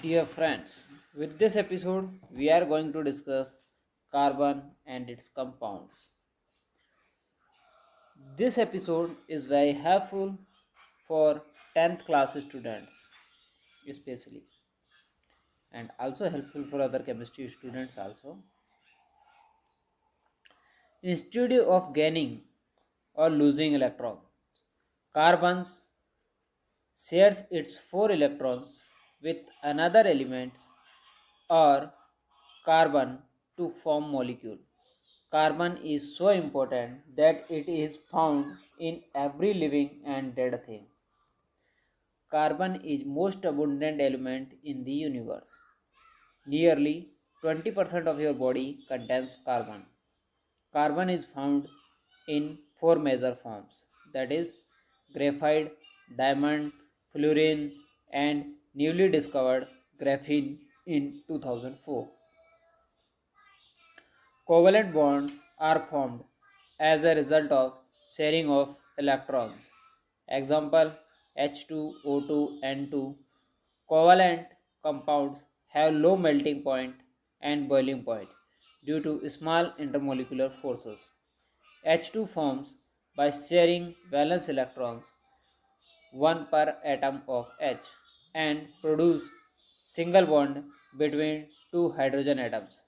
Dear friends, with this episode, we are going to discuss carbon and its compounds. This episode is very helpful for 10th class students, especially, and also helpful for other chemistry students also. Instead of gaining or losing electrons, carbon shares its 4 electrons with another element or carbon to form molecule. Carbon is so important that it is found in every living and dead thing. Carbon is most abundant element in the universe. Nearly 20% of your body contains carbon. Carbon is found in four major forms, that is graphite, diamond, fluorine and newly discovered graphene in 2004. Covalent bonds are formed as a result of sharing of electrons. Example H2O2 N2. Covalent compounds have low melting point and boiling point due to small intermolecular forces. H2 forms by sharing valence electrons, one per atom of H, and produce single bond between two hydrogen atoms.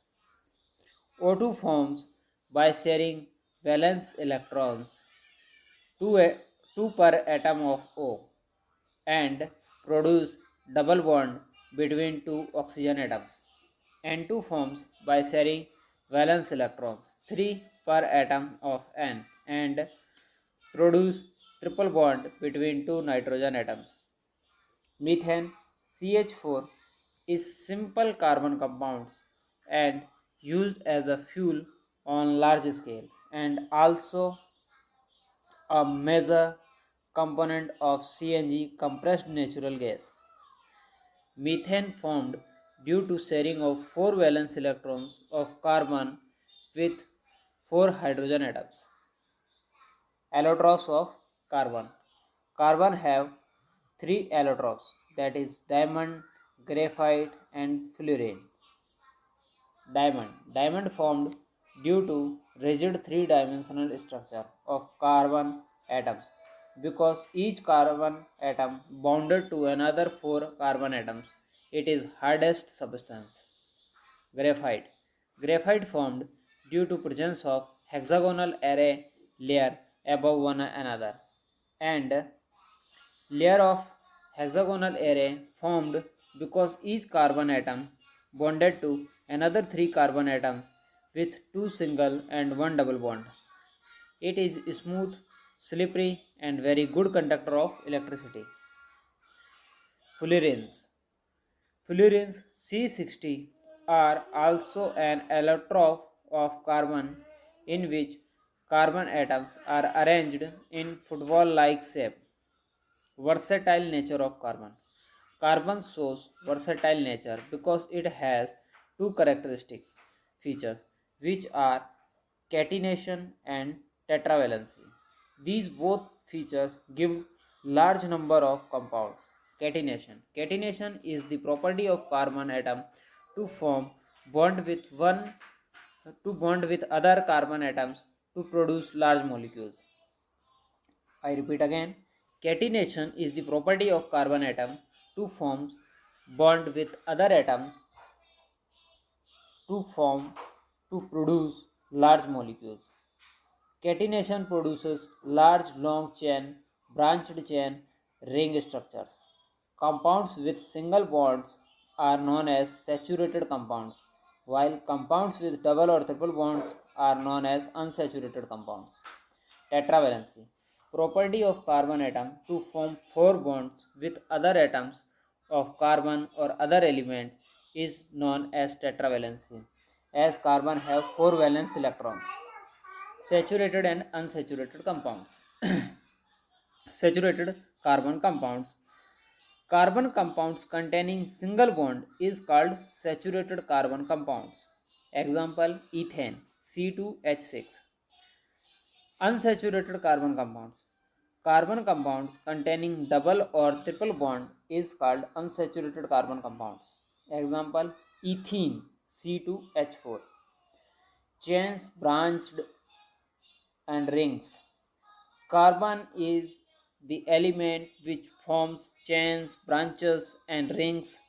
O2 forms by sharing valence electrons, 2 per atom of O, and produce double bond between two oxygen atoms. N2 forms by sharing valence electrons, 3 per atom of N, and produce triple bond between two nitrogen atoms. Methane CH4 is simple carbon compounds and used as a fuel on large scale and also a major component of CNG compressed natural gas. Methane formed due to sharing of 4 valence electrons of carbon with 4 hydrogen atoms. Allotropes of carbon. Carbon have 3 allotropes, that is diamond, graphite and fluorine. Diamond formed due to rigid three-dimensional structure of carbon atoms because each carbon atom bonded to another 4 carbon atoms. It is hardest substance. Graphite. Graphite formed due to presence of hexagonal array layer above one another and layer of hexagonal array formed because each carbon atom bonded to another 3 carbon atoms with 2 single and 1 double bond. It is smooth, slippery and very good conductor of electricity. Fullerenes. Fullerenes C60 are also an allotrope of carbon in which carbon atoms are arranged in football-like shape. Versatile nature of carbon. Carbon shows versatile nature because it has two characteristics features which are catenation and tetravalency. These both features give large number of compounds. Catenation. Catenation is the property of carbon atom to form bond with one to bond with other carbon atoms to produce large molecules. I repeat again, catenation is the property of carbon atom to form bond with other atom to form to produce large molecules. Catenation produces large long chain, branched chain, ring structures. Compounds with single bonds are known as saturated compounds, while compounds with double or triple bonds are known as unsaturated compounds. Tetravalency. Property of carbon atom to form 4 bonds with other atoms of carbon or other elements is known as tetravalency, as carbon have 4 valence electrons. Saturated and unsaturated compounds. Saturated carbon compounds. Carbon compounds containing single bond is called saturated carbon compounds. Example ethane C2H6. Unsaturated carbon compounds. Carbon compounds containing double or triple bond is called unsaturated carbon compounds. Example, ethene C2H4. Chains, branched and rings. Carbon is the element which forms chains, branches and rings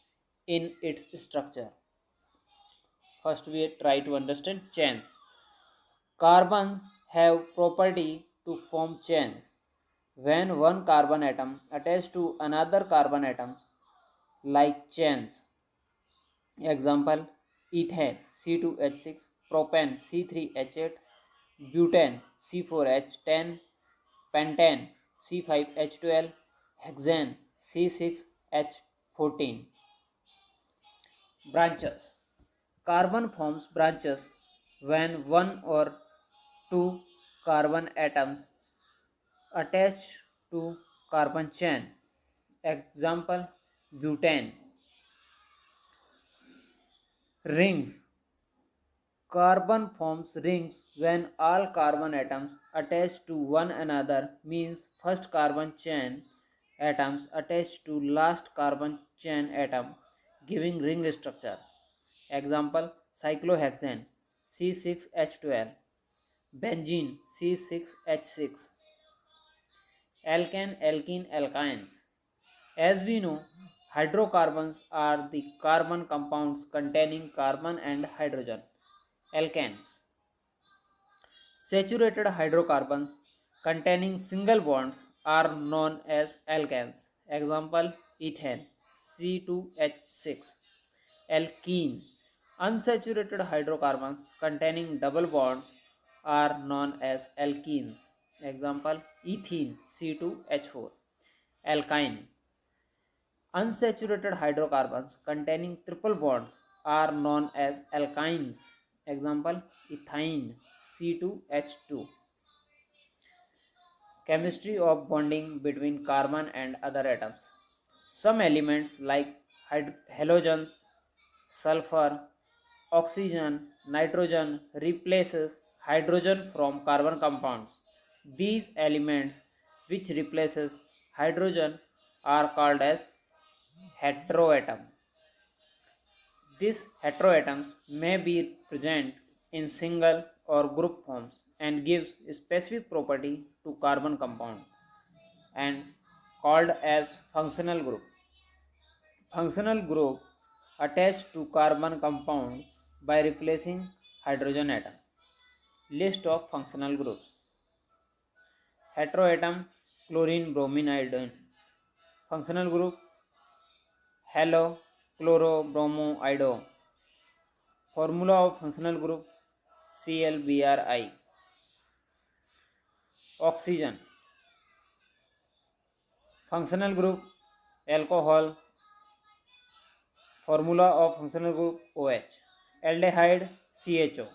in its structure. First we try to understand chains. Carbons have property to form chains. When one carbon atom attaches to another carbon atom like chains. Example, ethane C2H6, propane C3H8, butane C4H10, pentane C5H12, hexane C6H14. Branches. Carbon forms branches when one or two carbon atoms attach to carbon chain. Example, butane. Rings. Carbon forms rings when all carbon atoms attach to one another, means first carbon chain atoms attach to last carbon chain atom, giving ring structure. Example, cyclohexane C6H12, benzene C6H6, alkane, alkene, alkynes. As we know, hydrocarbons are the carbon compounds containing carbon and hydrogen. Alkanes. Saturated hydrocarbons containing single bonds are known as alkanes. Example, ethane C2H6. Alkene. Unsaturated hydrocarbons containing double bonds are known as alkenes. Example, ethene C2H4. Alkyne. Unsaturated hydrocarbons containing triple bonds are known as alkynes. Example, ethine C2H2. Chemistry of bonding between carbon and other atoms. Some elements like halogens, sulfur, oxygen, nitrogen replaces hydrogen from carbon compounds. These elements which replaces hydrogen are called as heteroatom. These heteroatoms may be present in single or group forms and gives specific property to carbon compound and called as functional group. Functional group attached to carbon compound by replacing hydrogen atom. List of functional groups. Heteroatom chlorine, bromine, iodine. Functional group halo, chloro, bromo, iodine. Formula of functional group ClBrI. Oxygen. Functional group alcohol. Formula of functional group OH. Aldehyde CHO.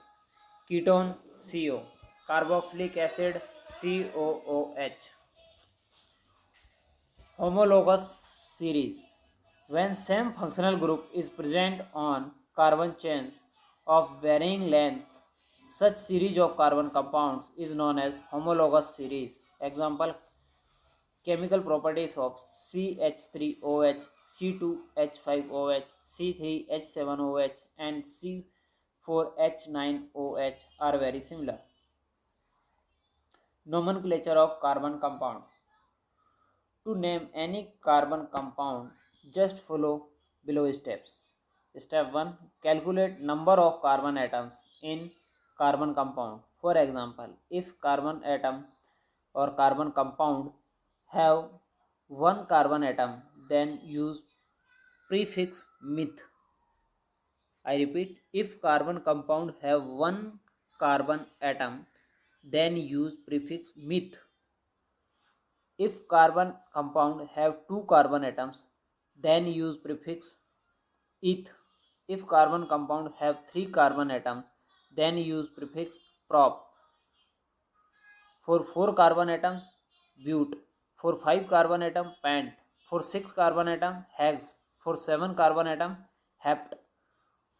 Ketone CO. Carboxylic acid COOH. Homologous series. When same functional group is present on carbon chains of varying length, such series of carbon compounds is known as homologous series. Example, chemical properties of CH3OH, C2H5OH, C3H7OH and C4H9OH are very similar. Nomenclature of carbon compounds. To name any carbon compound, just follow below steps. Step 1. Calculate number of carbon atoms in carbon compound. For example, if carbon atom or carbon compound have one carbon atom, then use prefix meth. I repeat, if carbon compound have one carbon atom, then use prefix meth. If carbon compound have two carbon atoms, then use prefix eth. If carbon compound have three carbon atoms, then use prefix prop. For 4 carbon atoms, but. For 5 carbon atom, pent. For 6 carbon atom, hex. For 7 carbon atom, hept.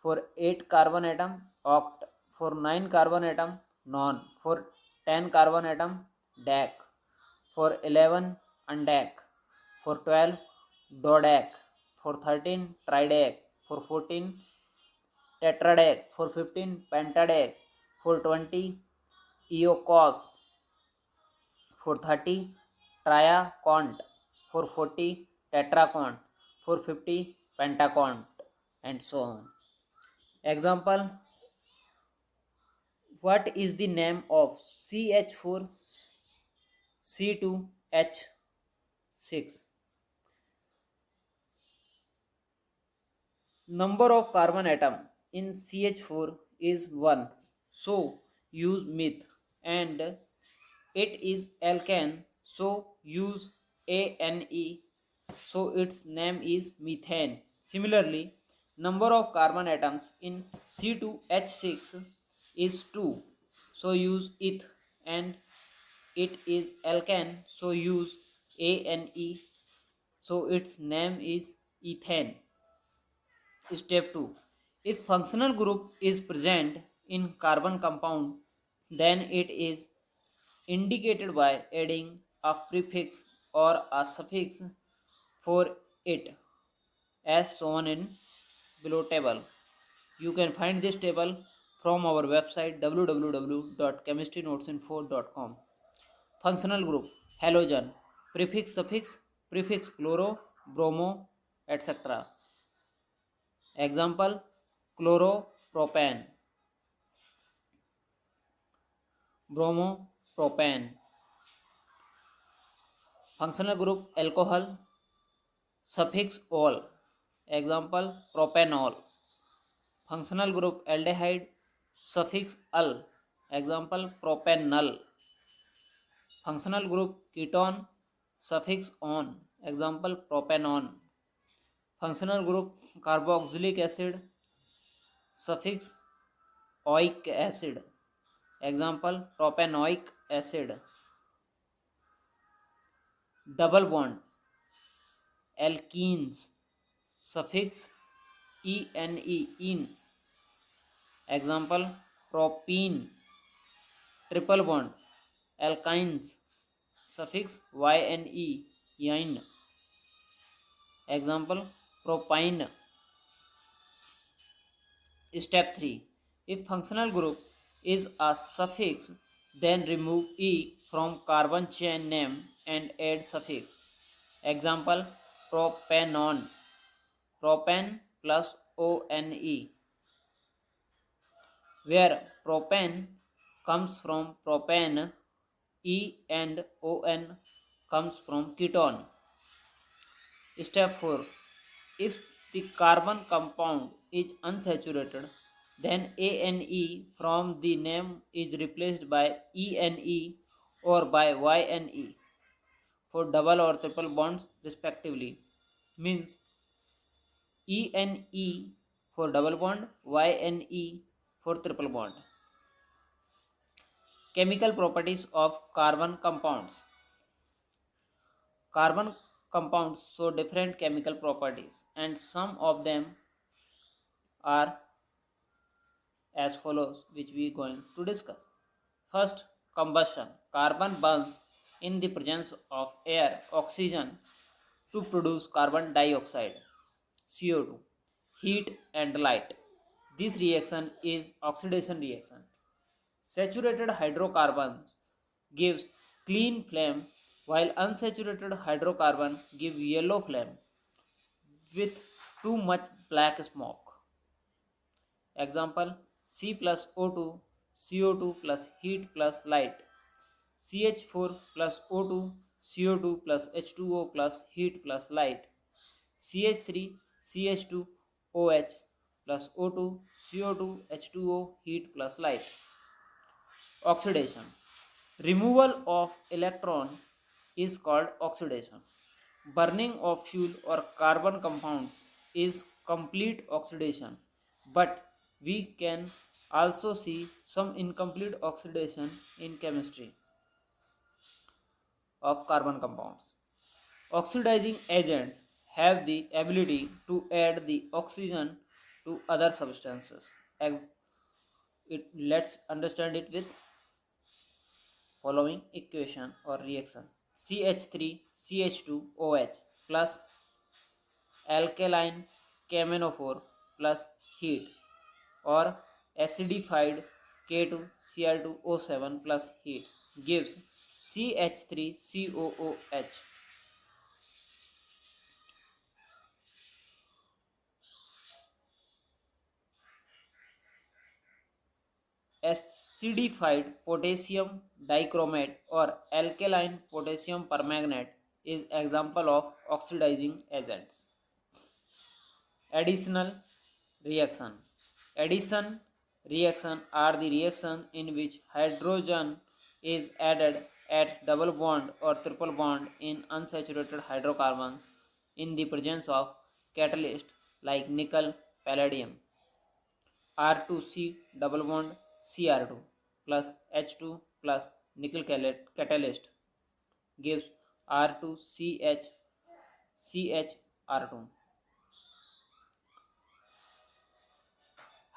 For 8 carbon atom, oct. For 9 carbon atom, non. For 10 carbon atom, dac. For 11, undac. For 12, dodac. For 13, tridac. for 14 tetradiac, for 15 pentadiac, for 20 eocos, for 30 triacont, for 40 tetracont, for 50 pentacont, and so on. Example: what is the name of CH4C2H6? Number of carbon atom in CH4 is 1, so use meth, and it is alkane, so use ANE, so its name is methane. Similarly, number of carbon atoms in C2H6 is 2, so use eth, and it is alkane, so use ANE, so its name is ethane. Step 2. If functional group is present in carbon compound, then it is indicated by adding a prefix or a suffix for it, as shown in below table. You can find this table from our website www.chemistrynotesinfo.com. Functional group: halogen, prefix, suffix, prefix chloro, bromo, etc. Example: chloropropane, bromopropane. Functional group: alcohol, suffix -ol. Example: propanol. Functional group: aldehyde, suffix -al. Example: propanol. Functional group: ketone, suffix -on. Example: propanon. Functional group: carboxylic acid, suffix oic acid. Example: propanoic acid. Double bond: alkenes, suffix ene, in. Example: propene. Triple bond: alkynes, suffix yne, yne. Example: propine. Step 3. If functional group is a suffix, then remove e from carbon chain name and add suffix. Example: propanon. Propane plus one, where propane comes from propane, e and on comes from ketone. Step 4. If the carbon compound is unsaturated, then ane from the name is replaced by ene or by yne for double or triple bonds respectively. Means ene for double bond, yne for triple bond. Chemical properties of carbon compounds. Carbon compounds show different chemical properties, and some of them are as follows, which we are going to discuss. First, combustion. Carbon burns in the presence of air, oxygen, to produce carbon dioxide, CO2, heat and light. This reaction is oxidation reaction. Saturated hydrocarbons gives clean flame, while unsaturated hydrocarbon give yellow flame with too much black smoke. Example: C plus O2, CO2 plus heat plus light, CH4 plus O2, CO2 plus H2O plus heat plus light, CH3, CH2OH plus O2, CO2, H2O heat plus light. Oxidation. Removal of electron is called oxidation. Burning of fuel or carbon compounds is complete oxidation, but we can also see some incomplete oxidation in chemistry of carbon compounds. Oxidizing agents have the ability to add the oxygen to other substances. Let's understand it with following equation or reaction. CH3CH2OH plus alkaline KMnO4 plus heat, or acidified K2Cl2O7 plus heat gives CH3COOH. Acidified potassium dichromate or alkaline potassium permanganate is example of oxidizing agents. Additional reaction. Addition reaction are the reactions in which hydrogen is added at double bond or triple bond in unsaturated hydrocarbons in the presence of catalyst like nickel, palladium. R2C double bond Cr2 plus H2 plus nickel catalyst gives R2CH CHR2.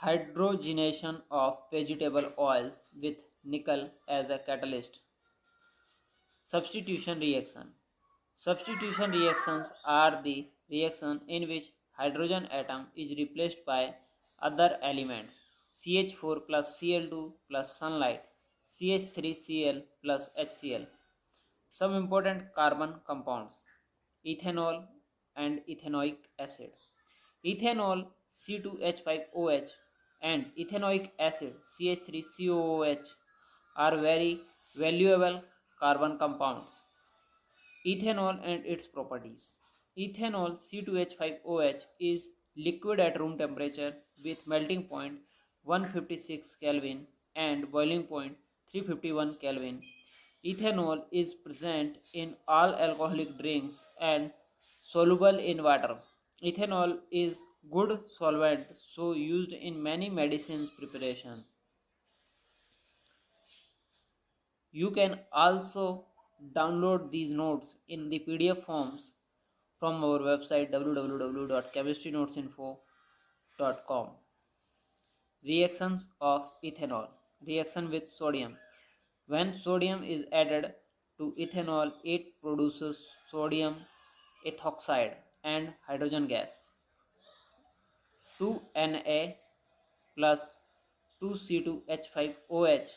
Hydrogenation of vegetable oils with nickel as a catalyst. Substitution reaction. Substitution reactions are the reaction in which hydrogen atom is replaced by other elements CH4 plus Cl2 plus sunlight, CH3Cl plus HCl. Some important carbon compounds: ethanol and ethanoic acid. Ethanol C2H5OH and ethanoic acid CH3COOH are very valuable carbon compounds. Ethanol and its properties. Ethanol C2H5OH is liquid at room temperature with melting point 156 Kelvin and boiling point 351 Kelvin. Ethanol is present in all alcoholic drinks and soluble in water. Ethanol is good solvent, so used in many medicines preparation. You can also download these notes in the PDF forms from our website www.chemistrynotesinfo.com. Reactions of ethanol. Reaction with sodium. When sodium is added to ethanol, it produces sodium ethoxide and hydrogen gas. 2Na plus 2C2H5OH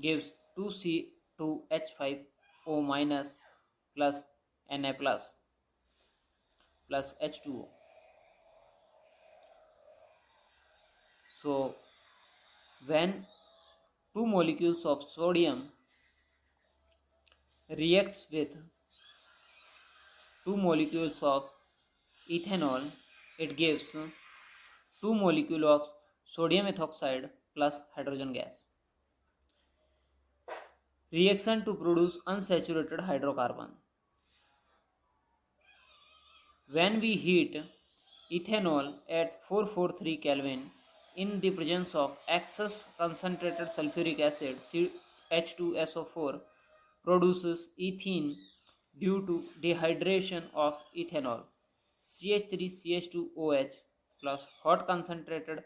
gives 2C2H5O minus plus Na plus H2O. So when two molecules of sodium reacts with two molecules of ethanol, it gives two molecules of sodium ethoxide plus hydrogen gas. Reaction to produce unsaturated hydrocarbon. When we heat ethanol at 443 Kelvin in the presence of excess concentrated sulfuric acid, H2SO4 produces ethene due to dehydration of ethanol, CH3CH2OH plus hot concentrated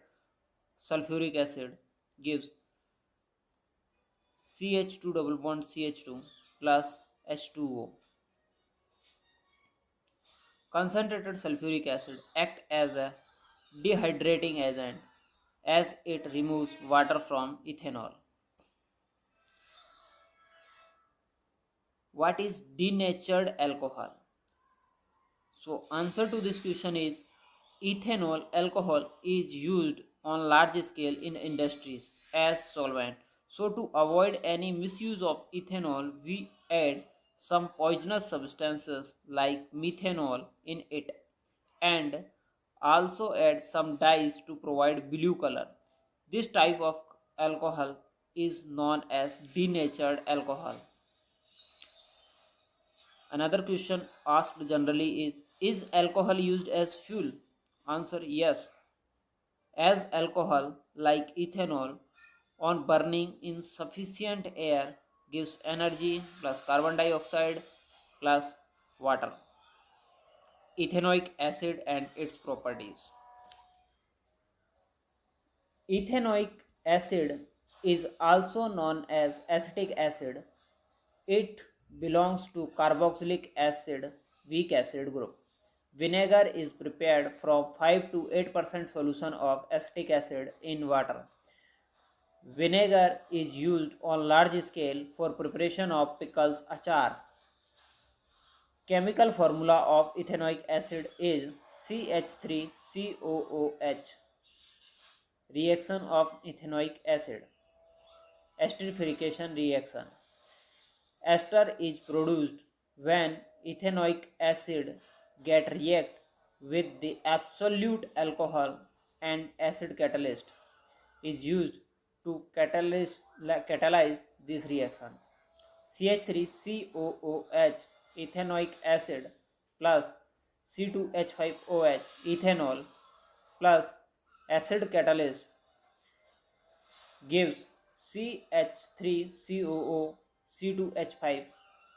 sulfuric acid gives CH2 double bond CH2 plus H2O. Concentrated sulfuric acid acts as a dehydrating agent as it removes water from ethanol. What is denatured alcohol? So answer to this question is ethanol alcohol is used on large scale in industries as solvent. So to avoid any misuse of ethanol, we add some poisonous substances like methanol in it and also add some dyes to provide blue color. This type of alcohol is known as denatured alcohol. Another question asked generally is alcohol used as fuel? Answer: yes. As alcohol like ethanol on burning in sufficient air gives energy plus carbon dioxide plus water. Ethanoic acid and its properties. Ethanoic acid is also known as acetic acid. It belongs to carboxylic acid weak acid group. Vinegar is prepared from 5 to 8% solution of acetic acid in water. Vinegar is used on large scale for preparation of pickles, achar. Chemical formula of ethanoic acid is CH3COOH. Reaction of ethanoic acid. Esterification reaction. Ester is produced when ethanoic acid get react with the absolute alcohol and acid catalyst is used to catalyze this reaction. CH3COOH ethanoic acid plus C2H5OH ethanol plus acid catalyst gives CH3COO C2H5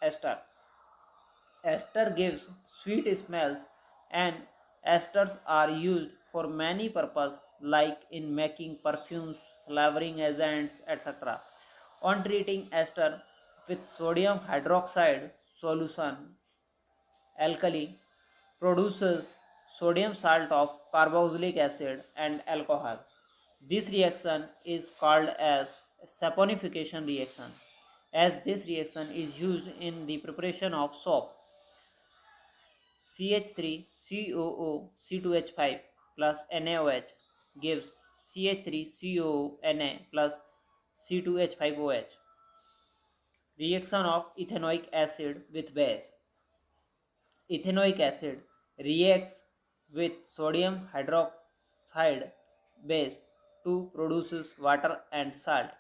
ester. Ester gives sweet smells and esters are used for many purposes like in making perfumes, flavoring agents, etc. On treating ester with sodium hydroxide solution, alkali produces sodium salt of carboxylic acid and alcohol. This reaction is called as saponification reaction, as this reaction is used in the preparation of soap. CH3COO C2H5 plus NaOH gives CH3COO Na plus C2H5OH. Reaction of ethanoic acid with base. Ethanoic acid reacts with sodium hydroxide base to produce water and salt.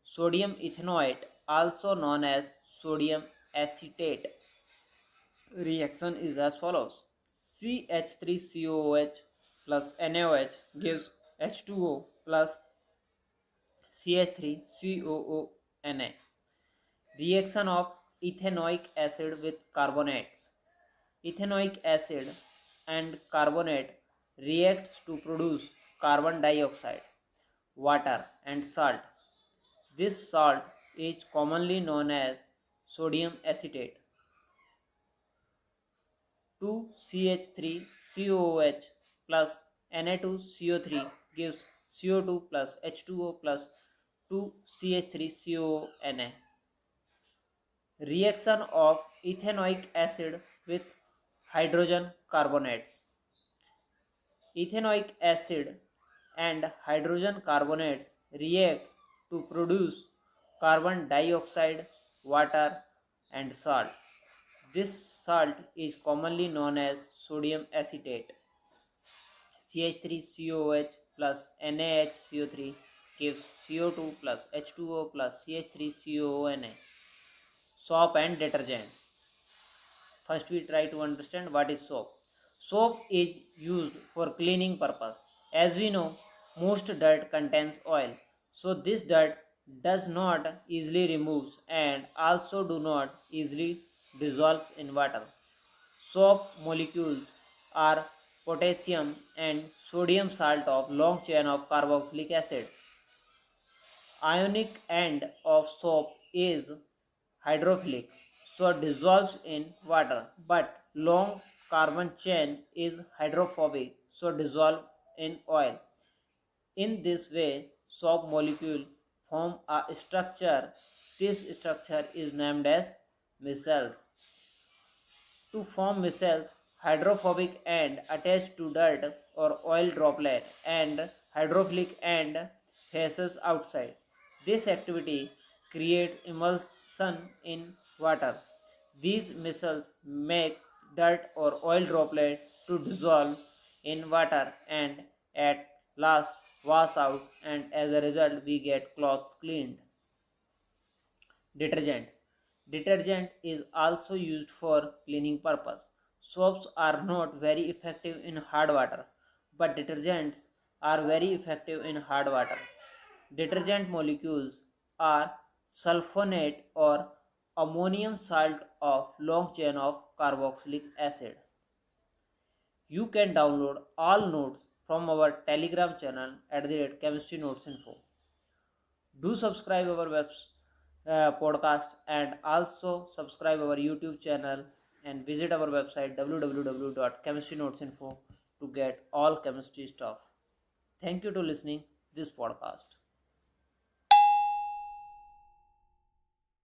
Sodium ethanoate, also known as sodium acetate, reaction is as follows. CH3COOH plus NaOH gives H2O plus CH3COO Na. Reaction of ethanoic acid with carbonates. Ethanoic acid and carbonate reacts to produce carbon dioxide, water and salt. This salt is commonly known as sodium acetate. 2CH3COOH plus Na2CO3 gives CO2 plus H2O plus 2CH3CONa. Reaction of ethanoic acid with hydrogen carbonates. Ethanoic acid and hydrogen carbonates react to produce carbon dioxide, water and salt. This salt is commonly known as sodium acetate. CH3COOH plus NaHCO3 gives CO2 plus H2O plus CH3COONa. Soap and detergents. First we try to understand what is soap. Soap is used for cleaning purpose. As we know, most dirt contains oil. So this dirt does not easily remove and also do not easily dissolves in water. Soap molecules are potassium and sodium salt of long chain of carboxylic acids. Ionic end of soap is hydrophilic, so dissolves in water, but long carbon chain is hydrophobic, so dissolve in oil. In this way, soap molecule form a structure. This structure is named as micelles. To form micelles, hydrophobic end attached to dirt or oil droplet and hydrophilic end faces outside. This activity creates emulsion in water. These micelles make dirt or oil droplet to dissolve in water and at last wash out, and as a result we get clothes cleaned. Detergents. Detergent is also used for cleaning purpose. Soaps are not very effective in hard water, but detergents are very effective in hard water. Detergent molecules are sulfonate or ammonium salt of long chain of carboxylic acid. You can download all notes from our Telegram channel at the Chemistry Notes Info. Do subscribe our podcast and also subscribe our YouTube channel and visit our website www.chemistrynotesinfo to get all chemistry stuff. Thank you to listening this podcast.